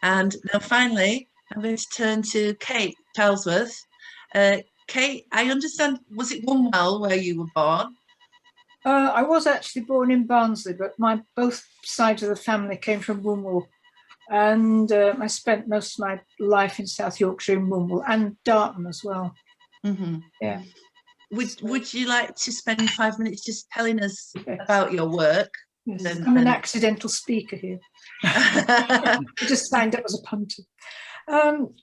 And now finally, I'm going to turn to Kate Charlesworth. Kate, I understand, was it Wombwell where you were born? I was actually born in Barnsley, but both sides of the family came from Woomble. And I spent most of my life in South Yorkshire in Woomble and Darton as well. Mm-hmm. Yeah. Would you like to spend 5 minutes just telling us about your work? Yes. I'm an accidental speaker here. I just signed up as a punter. Growing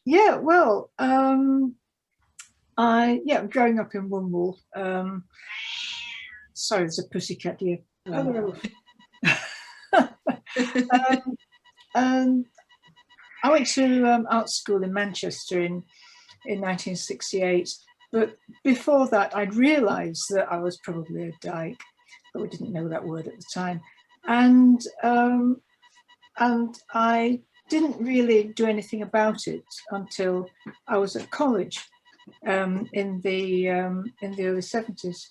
up in Woomble. Sorry, there's a pussycat here. Hello. I went to art school in Manchester in 1968, but before that I'd realised that I was probably a dyke, but we didn't know that word at the time. And I didn't really do anything about it until I was at college in the early 70s.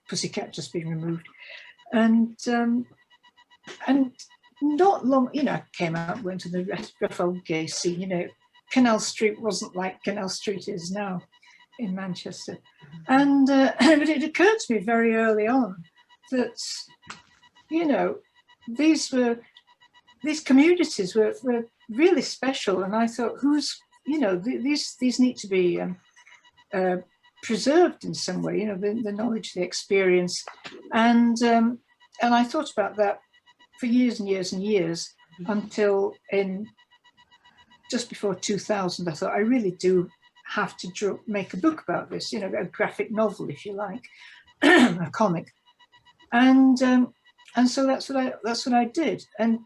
Pussycat just been removed, and not long, I came out, went to the rough old gay scene. Canal Street wasn't like Canal Street is now in Manchester, and but it occurred to me very early on that these communities were really special, and I thought, these need to be preserved in some way, the knowledge, the experience, and I thought about that for years and years and years, until just before 2000, I thought I really do have to make a book about this, a graphic novel, if you like, a comic, and so that's what I did, and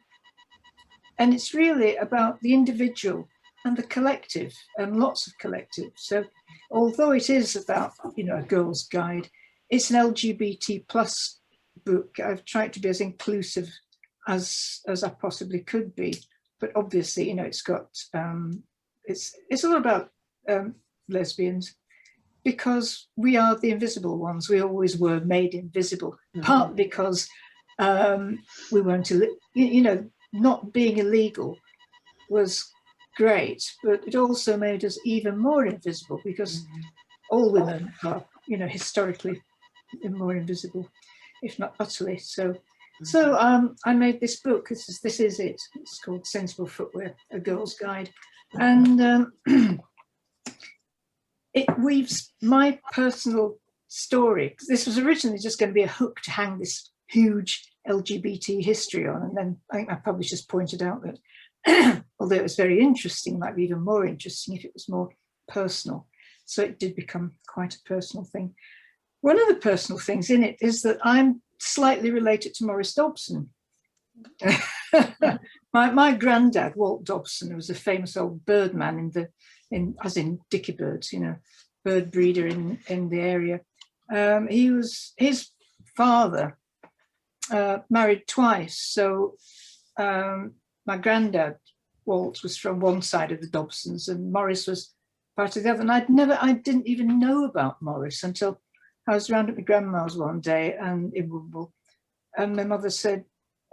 it's really about the individual and the collective, and lots of collectives. So although it is about a girl's guide, it's an LGBT plus book. I've tried to be as inclusive as I possibly could be, but obviously it's got it's all about lesbians, because we are the invisible ones. We always were made invisible, partly because we weren't, not being illegal was great, but it also made us even more invisible, because all women are, historically more invisible, if not utterly. So I made this book. This is it. It's called Sensible Footwear: A Girl's Guide, and it weaves my personal story. This was originally just going to be a hook to hang this huge LGBT history on, and then I think my publishers pointed out that although it was very interesting, it might be even more interesting if it was more personal. So it did become quite a personal thing. One of the personal things in it is that I'm slightly related to Maurice Dobson. my granddad, Walt Dobson, was a famous old birdman as in Dicky birds, bird breeder in the area. His father married twice, so my granddad, Walt, was from one side of the Dobsons, and Maurice was part of the other. And I didn't even know about Maurice until I was round at my grandma's one day and in Woomble, and my mother said,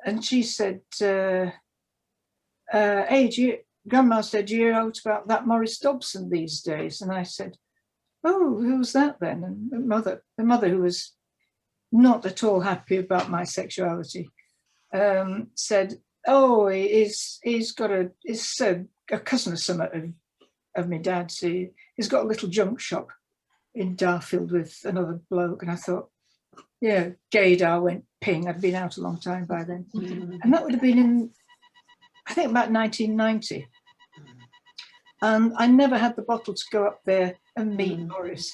and she said, hey, Grandma said, do you hear out about that Maurice Dobson these days? And I said, oh, who's that then? And the mother, who was not at all happy about my sexuality, said, oh, he's a cousin of something of my dad's. He's got a little junk shop in Darfield with another bloke. And I thought, yeah, gaydar went ping. I'd been out a long time by then. And that would have been in, I think, about 1990. And I never had the bottle to go up there and meet Maurice.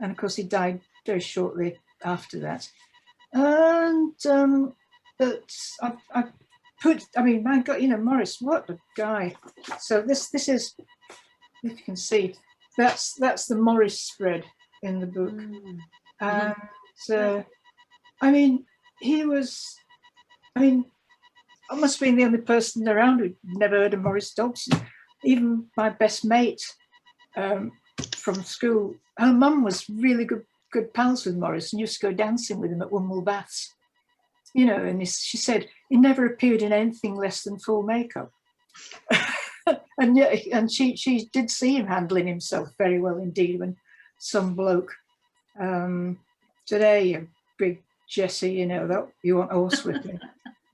And of course, he died very shortly after that. And but my God, Maurice, what a guy. So this is, if you can see, that's the Maurice spread in the book. And I must have been the only person around who'd never heard of Maurice Dobson. Even my best mate from school, her mum was really good pals with Maurice and used to go dancing with him at Woomble Baths. And she said he never appeared in anything less than full makeup. And yeah, and she did see him handling himself very well indeed. When some bloke today, you big Jesse, you know, that you want horsewhipping.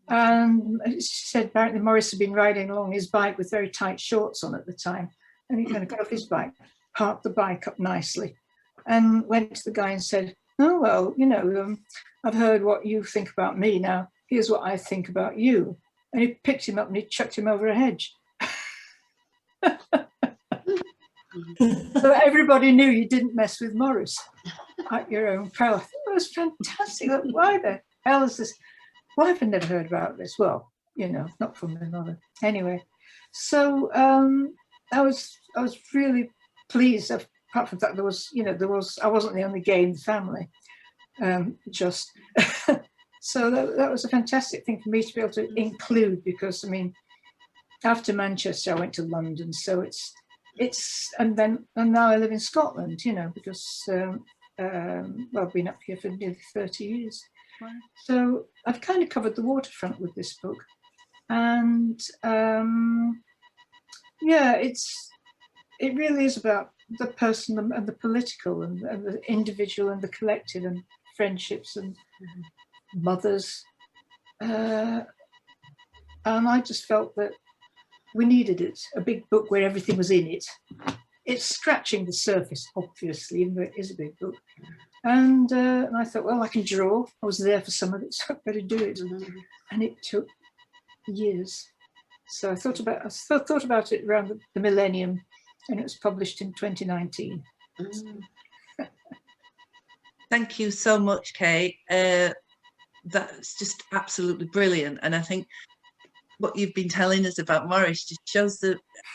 And she said apparently Morris had been riding along his bike with very tight shorts on at the time, and he kind of got off his bike, parked the bike up nicely, and went to the guy and said, "Oh well, you know, I've heard what you think about me. Now here's what I think about you." And he picked him up and he chucked him over a hedge. So everybody knew you didn't mess with Morris at your own peril. I thought it was fantastic. Like, why the hell is this? Why have I never heard about this? Well, you know, not from my mother. Anyway, so I was really pleased. Apart from that, I wasn't the only gay in the family. Just so that was a fantastic thing for me to be able to include, because I mean, after Manchester, I went to London, so and now I live in Scotland, you know, because well, I've been up here for nearly 30 years. Wow. So I've kind of covered the waterfront with this book, and yeah, it really is about the person and the political and the individual and the collective and friendships and mothers, and I just felt that we needed it, a big book where everything was in it. It's scratching the surface, obviously, even though it is a big book. And I thought, well, I can draw. I was there for some of it, so I better do it. And it took years. So I thought about it around the millennium, and it was published in 2019. Thank you so much, Kate. That's just absolutely brilliant. And I think what you've been telling us about Morris just shows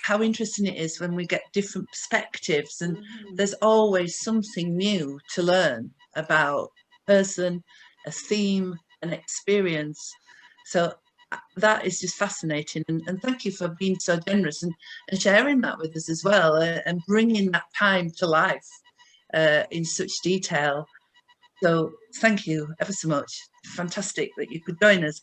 how interesting it is when we get different perspectives, and there's always something new to learn about a person, a theme, an experience. So that is just fascinating, and thank you for being so generous and sharing that with us as well, and bringing that time to life in such detail. So thank you ever so much. Fantastic that you could join us.